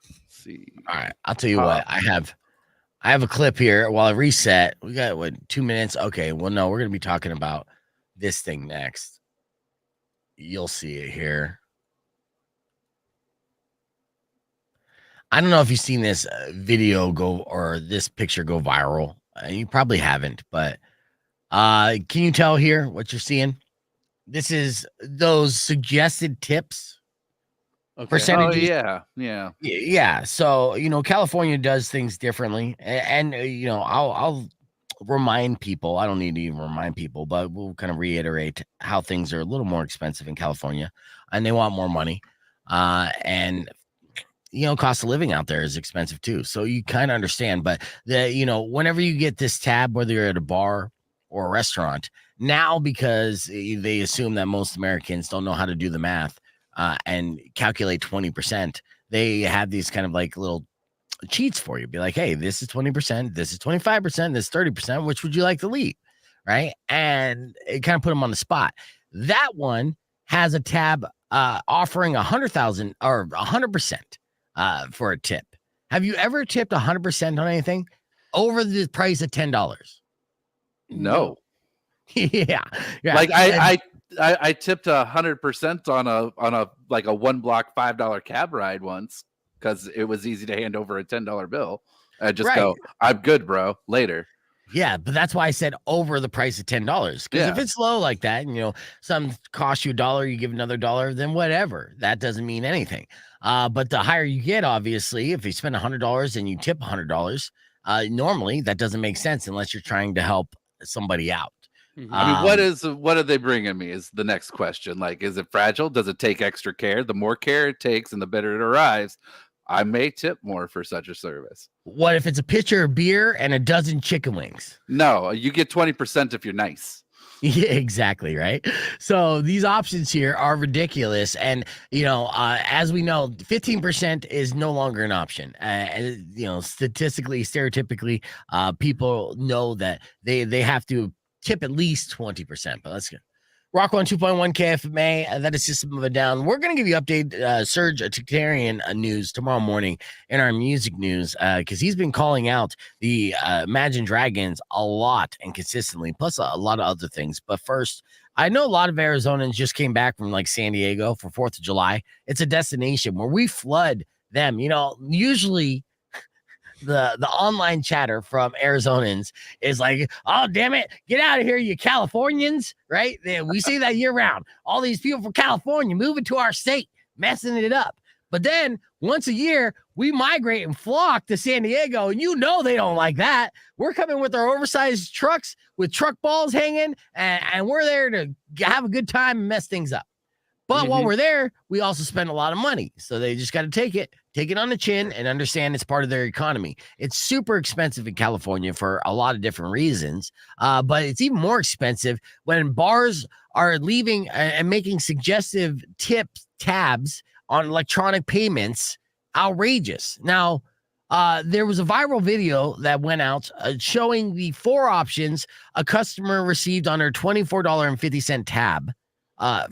Let's see. All right. I'll tell you what. I have a clip here while I reset. We got 2 minutes. Okay. Well, no, we're going to be talking about this thing next. You'll see it here. I don't know if you've seen this video go or this picture go viral. You probably haven't, but can you tell here what you're seeing? This is those suggested tips. Okay. Percentages. Yeah. Yeah. So, California does things differently. And I'll remind people, I don't need to even remind people, but we'll kind of reiterate how things are a little more expensive in California and they want more money. And cost of living out there is expensive too. So you kind of understand, but whenever you get this tab, whether you're at a bar or a restaurant now, because they assume that most Americans don't know how to do the math and calculate 20%, they have these kind of like little cheats for you. Be like, hey, this is 20%, this is 25%, this is 30%. Which would you like to leave? Right. And it kind of put them on the spot. That one has a tab offering 100,000 or 100% for a tip. Have you ever tipped 100% on anything over the price of $10? No. yeah. Like I tipped 100% on a like a one block $5 cab ride once because it was easy to hand over a $10 bill. I just go, I'm good, bro. Later. Yeah, but that's why I said over the price of $10. Because if it's low like that, and some cost you $1, you give another $1, then whatever. That doesn't mean anything. But the higher you get, obviously, if you spend $100 and you tip $100, normally that doesn't make sense unless you're trying to help somebody out. I mean, what are they bringing me is the next question. Like, is it fragile? Does it take extra care? The more care it takes and the better it arrives, I may tip more for such a service. What if it's a pitcher of beer and a dozen chicken wings? No, you get 20% if you're nice. Yeah, exactly. Right. So these options here are ridiculous. And, as we know, 15% is no longer an option. Statistically, stereotypically, people know that they have to tip at least 20%. But let's go. Rock 102.1 KFMA, that is System of a Down. We're going to give you update Serge Takarian news tomorrow morning in our music news because he's been calling out the Imagine Dragons a lot and consistently, plus a lot of other things. But first, I know a lot of Arizonans just came back from like San Diego for 4th of July. It's a destination where we flood them. Usually the online chatter from Arizonans is like, oh, damn it, get out of here, you Californians, right? We see that year round. All these people from California moving to our state, messing it up. But then once a year, we migrate and flock to San Diego, and they don't like that. We're coming with our oversized trucks with truck balls hanging, and we're there to have a good time and mess things up. But while we're there, we also spend a lot of money. So they just got to take it on the chin and understand it's part of their economy. It's super expensive in California for a lot of different reasons. But it's even more expensive when bars are leaving and making suggestive tabs on electronic payments. Outrageous. Now, there was a viral video that went out showing the 4 options a customer received on her $24.50 tab.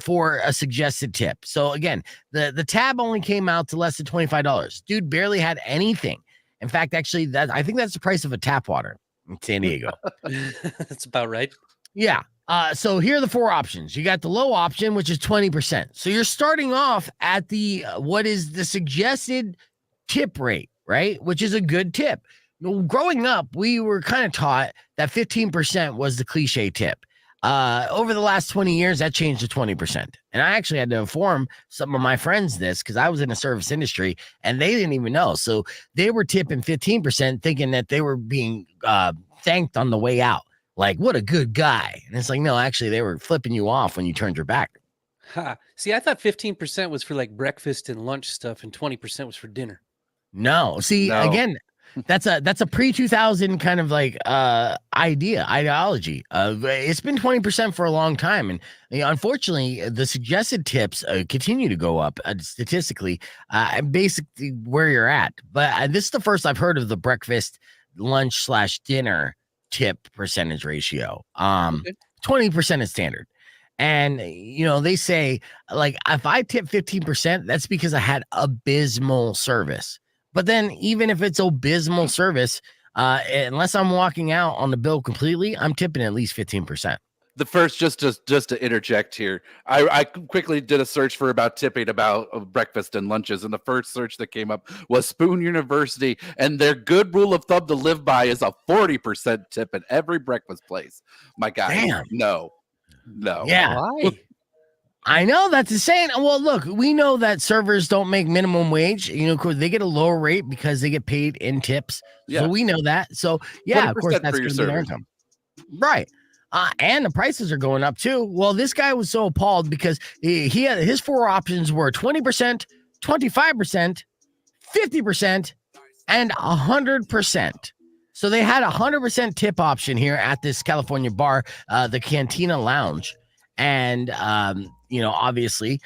For a suggested tip. So again, the tab only came out to less than $25. Dude barely had anything. In fact, actually, I think that's the price of a tap water in San Diego. That's about right. Yeah. So here are the 4 options. You got the low option, which is 20%. So you're starting off at the what is the suggested tip rate, right? Which is a good tip. Growing up, we were kind of taught that 15% was the cliche tip. Over the last 20 years, that changed to 20%. And I actually had to inform some of my friends this because I was in the service industry and they didn't even know. So they were tipping 15% thinking that they were being thanked on the way out. Like, what a good guy. And it's like, no, actually, they were flipping you off when you turned your back. See, I thought 15% was for like breakfast and lunch stuff and 20% was for dinner. No. See, again, that's a pre-2000 kind of like ideology. It's been 20% for a long time, and unfortunately, the suggested tips continue to go up statistically. Basically, where you're at. But this is the first I've heard of the breakfast, lunch / dinner tip percentage ratio. 20% is standard. And, they say, like, if I tip 15%, that's because I had abysmal service. But then even if it's abysmal service, unless I'm walking out on the bill completely, I'm tipping at least 15%. The first, just to interject here, I quickly did a search for about tipping about breakfast and lunches, and the first search that came up was Spoon University, and their good rule of thumb to live by is a 40% tip at every breakfast place. My guy, Damn. no. Yeah. Why? I know that's insane. Well, look, we know that servers don't make minimum wage. You know, of course, they get a lower rate because they get paid in tips. Yeah. So we know that. So yeah, of course, 20% that's for your going to be their servers. income. Right. And the prices are going up too. Well, this guy was so appalled because he had his 4 options were 20%, 25%, 50%, and 100%. So they had a 100% tip option here at this California bar, the Cantina Lounge. And, obviously,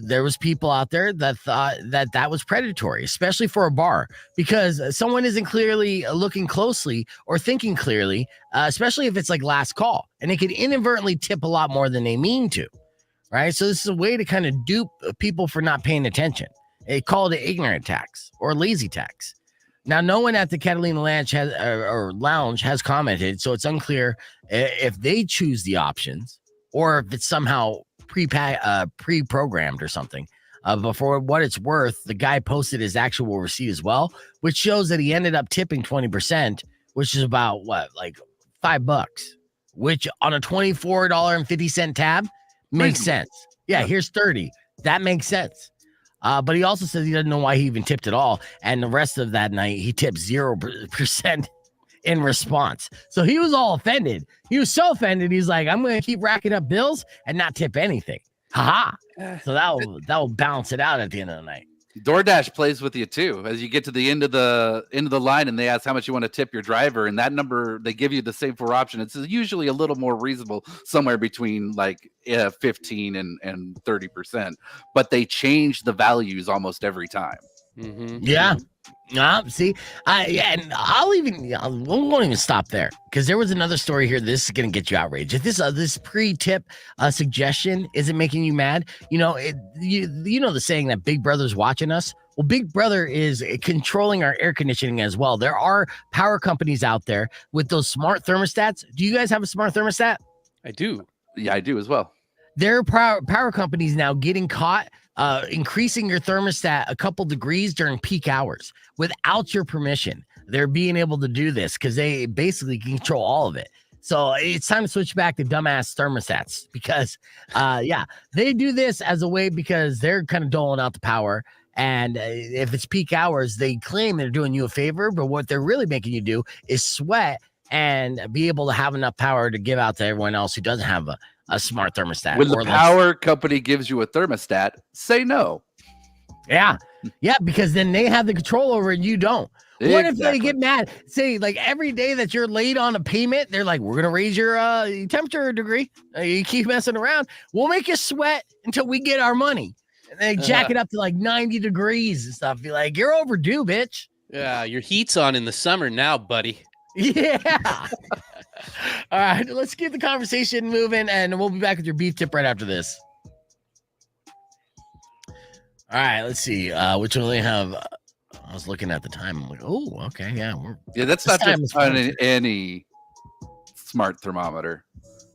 there was people out there that thought that was predatory, especially for a bar, because someone isn't clearly looking closely or thinking clearly, especially if it's like last call, and they could inadvertently tip a lot more than they mean to, right? So this is a way to kind of dupe people for not paying attention. They call it ignorant tax or lazy tax. Now, no one at the Catalina Lounge has commented, so it's unclear if they choose the options or if it's somehow pre-programmed or something. But for what it's worth, the guy posted his actual receipt as well, which shows that he ended up tipping 20%, which is about like $5, which on a $24.50 tab makes sense. Yeah, here's 30. That makes sense. But he also says he doesn't know why he even tipped at all. And the rest of that night, he tipped 0% in response. So he was all offended. He was so offended. He's like, I'm going to keep racking up bills and not tip anything. Haha. So that will balance it out at the end of the night. DoorDash plays with you too. As you get to the end of the line and they ask how much you want to tip your driver, and that number they give you the same 4 option. It's usually a little more reasonable, somewhere between like 15 and 30%. But they change the values almost every time. Mm-hmm. Yeah. See, and I won't even stop there, because there was another story here. This is going to get you outraged. If this pre-tip suggestion isn't making you mad, you know the saying that Big Brother's watching us. Well, Big Brother is controlling our air conditioning as well. There are power companies out there with those smart thermostats. Do you guys have a smart thermostat? I do. Yeah, I do as well. There are power companies now getting caught increasing your thermostat a couple degrees during peak hours without your permission. They're being able to do this because they basically control all of it. So it's time to switch back to dumbass thermostats, because they do this as a way because they're kind of doling out the power. And if it's peak hours, they claim they're doing you a favor, but what they're really making you do is sweat and be able to have enough power to give out to everyone else who doesn't have a smart thermostat. When the power company gives you a thermostat, say no. Yeah, because then they have the control over it, you don't. What if they get mad? Say, like, every day that you're late on a payment, they're like, we're going to raise your temperature a degree. You keep messing around, we'll make you sweat until we get our money. And they jack it up to like 90 degrees and stuff. Be like, you're overdue, bitch. Yeah, your heat's on in the summer now, buddy. Yeah. All right, let's keep the conversation moving, and we'll be back with your beef tip right after this. All right, let's see. Which one do they have? I was looking at the time. I'm like, oh, okay, yeah. That's not just on any smart thermometer.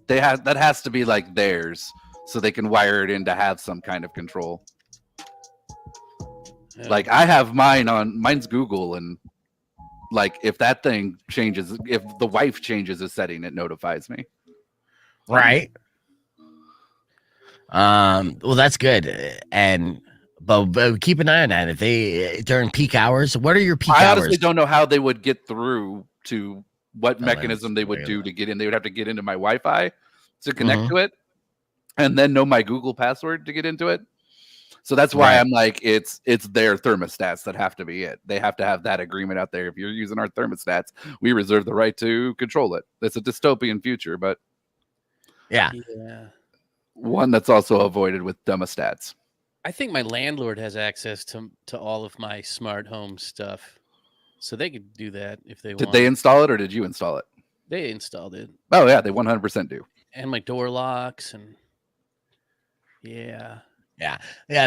That has to be like theirs, so they can wire it in to have some kind of control. Yeah. Like I have mine's Google, and like if that thing changes, if the wife changes a setting, it notifies me. Right. Well, that's good. And but keep an eye on that. If they during peak hours, what are your peak hours? I honestly don't know how they would get through to what mechanism they would do to get in. They would have to get into my Wi-Fi to connect to it, and then know my Google password to get into it. So that's why I'm like, it's their thermostats that have to be it. They have to have that agreement out there. If you're using our thermostats, we reserve the right to control it. It's a dystopian future, but yeah. One that's also avoided with thermostats. I think my landlord has access to all of my smart home stuff, so they could do that if they want. Did they install it, or did you install it? They installed it. Oh yeah, they 100% do. And my door locks, and yeah.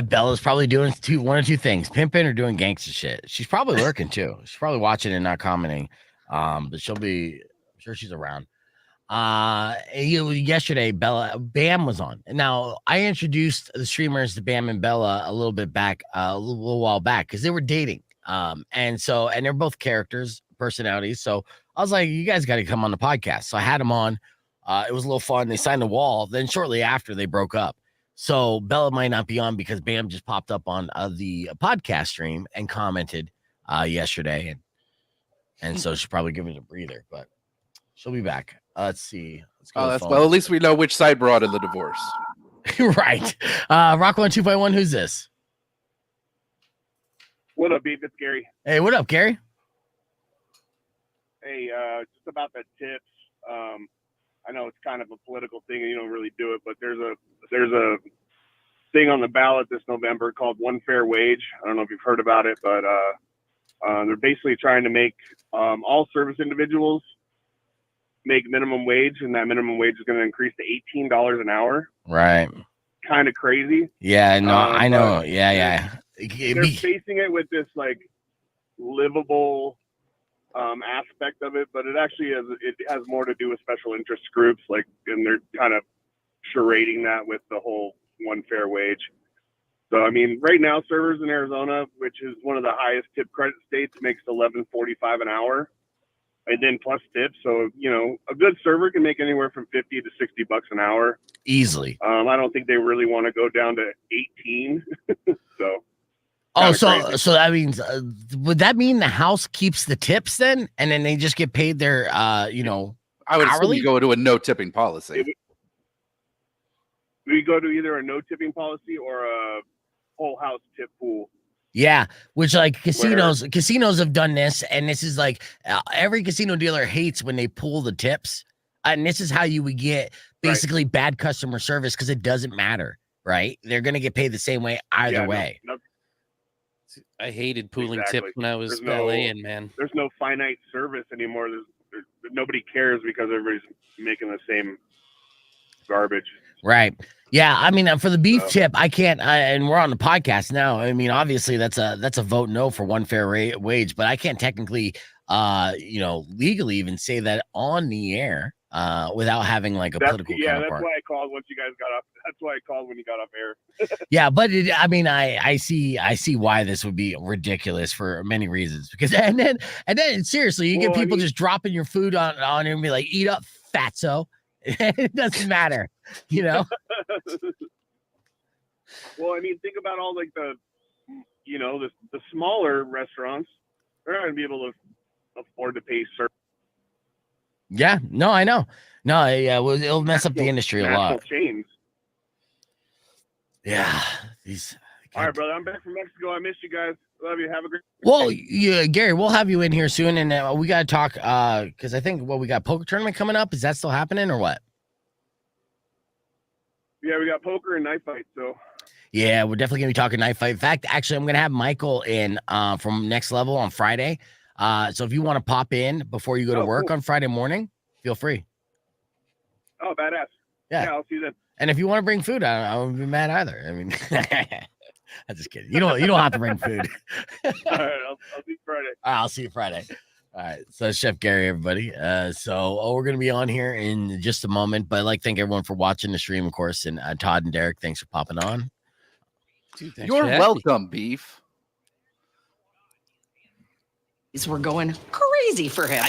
Bella's probably doing one or two things: pimping or doing gangster shit. She's probably lurking too. She's probably watching and not commenting. But I'm sure she's around. Yesterday, Bam was on. Now, I introduced the streamers to Bam and Bella a little bit back, a little while back, because they were dating. And they're both characters, personalities. So I was like, you guys got to come on the podcast. So I had them on. It was a little fun. They signed a wall. Then shortly after, they broke up. So Bella might not be on because Bam just popped up on the podcast stream and commented yesterday. And so she's probably giving it a breather, but she'll be back. Let's see. Let's go. Well, at least we know which side brought in the divorce. Right. Rock 102.1. Who's this? What up, Beef? It's Gary. Hey, what up, Gary? Hey, just about the tips. I know it's kind of a political thing and you don't really do it, but there's a thing on the ballot this November called One Fair Wage. I don't know if you've heard about it, but they're basically trying to make all service individuals make minimum wage, and that minimum wage is going to increase to $18 an hour. Right. Kind of crazy. Yeah, no, I know. Yeah. They're facing it with this like livable aspect of it, but it actually has more to do with special interest groups, like, and they're kind of charading that with the whole one fair wage. So I mean, right now, servers in Arizona, which is one of the highest tip credit states, makes $11.45 an hour, and then plus tips. So a good server can make anywhere from $50 to $60 an hour easily. I don't think they really want to go down to 18. So. So that means would that mean the house keeps the tips then, and then they just get paid their I would hourly? assume you go to a no tipping policy. We go to either a no tipping policy or a whole house tip pool. Yeah, which like casinos have done this, and this is like every casino dealer hates when they pull the tips, and this is how you would get basically bad customer service because it doesn't matter, right? They're gonna get paid the same way either way. I hated pooling tips when I was valeting, man. There's no finite service anymore. Nobody cares because everybody's making the same garbage. Right. Yeah. I mean, for the beef tip, I can't. And we're on the podcast now. I mean, obviously, that's a vote no for one fair wage, but I can't technically, legally even say that on the air without having like a political counterpart. That's why I called once you guys got off. That's why I called when you got off air. Yeah, but I see why this would be ridiculous for many reasons. Because and then seriously, you get people just dropping your food on and be like, eat up, fatso. It doesn't matter, Well, I mean, think about all like the smaller restaurants. They're not gonna be able to afford to pay service. Yeah, no, I know. No, yeah, it'll mess up the industry a lot. Chains. Yeah. All right, brother. I'm back from Mexico. I missed you guys. Love you. Have a great. Well, yeah, Gary, we'll have you in here soon, and we got to talk because I think we got poker tournament coming up. Is that still happening or what? Yeah, we got poker and knife fight. So. Yeah, we're definitely gonna be talking knife fight. In fact, actually, I'm gonna have Michael in from Next Level on Friday. So if you want to pop in before you go to work on Friday morning, feel free. Oh, badass. Yeah, I'll see you then. And if you want to bring food, I won't be mad either. I mean, I'm just kidding. You don't have to bring food. All right, I'll see you Friday. I'll see you Friday. All right, so Chef Gary, everybody. We're gonna be on here in just a moment, but I'd like to thank everyone for watching the stream, of course, and Todd and Derek, thanks for popping on. Dude, you're welcome, Beef. We're going crazy for him.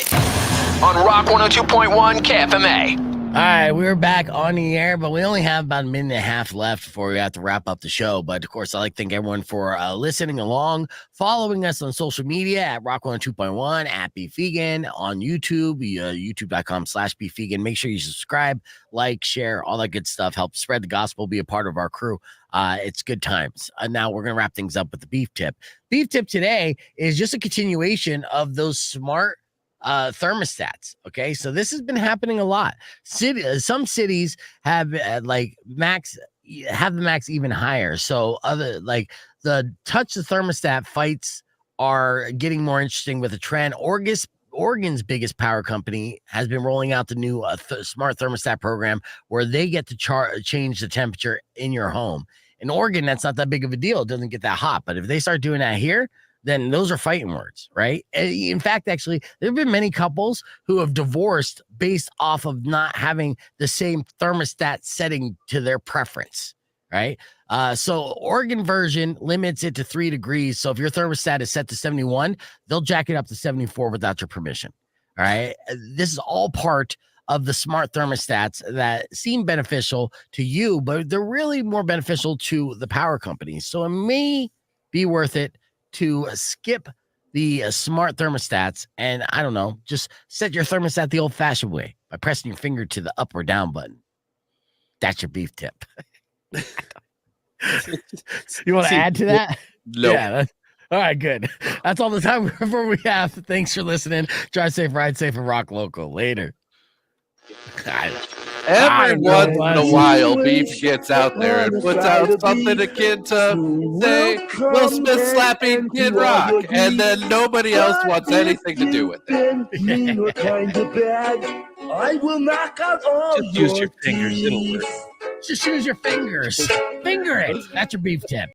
On Rock 102.1 KFMA. All right, we're back on the air, but we only have about a minute and a half left before we have to wrap up the show. But of course, I'd like to thank everyone for listening along, following us on social media at Rock 102.1, at Beef Vegan, on YouTube, youtube.com/Beef Vegan. Make sure you subscribe, like, share, all that good stuff. Help spread the gospel, be a part of our crew. It's good times. Now we're going to wrap things up with the beef tip. Beef tip today is just a continuation of those smart thermostats. Okay, so this has been happening a lot. Some cities have the max even higher. So other like the touch the thermostat fights are getting more interesting with a trend. Oregon's biggest power company has been rolling out the new smart thermostat program where they get to change the temperature in your home. In Oregon, that's not that big of a deal. It doesn't get that hot. But if they start doing that here, then those are fighting words, right? In fact, actually, there have been many couples who have divorced based off of not having the same thermostat setting to their preference, right? So Oregon version limits it to 3 degrees. So if your thermostat is set to 71, they'll jack it up to 74 without your permission. All right. This is all part of the smart thermostats that seem beneficial to you, but they're really more beneficial to the power companies. So it may be worth it to skip the smart thermostats and, I don't know, just set your thermostat the old-fashioned way by pressing your finger to the up or down button. That's your beef tip. You want to add to that? No. Yeah. All right, good. That's all the time we have. Thanks for listening. Drive safe, ride safe, and rock local. Later. Every once in a while, Beef gets out there and puts out something akin to, say, Will Smith slapping Kid Rock, and then nobody else wants anything to do with it. I will knock out all Just use your fingers. It'll work. Just use your fingers. Finger it. That's your beef tip.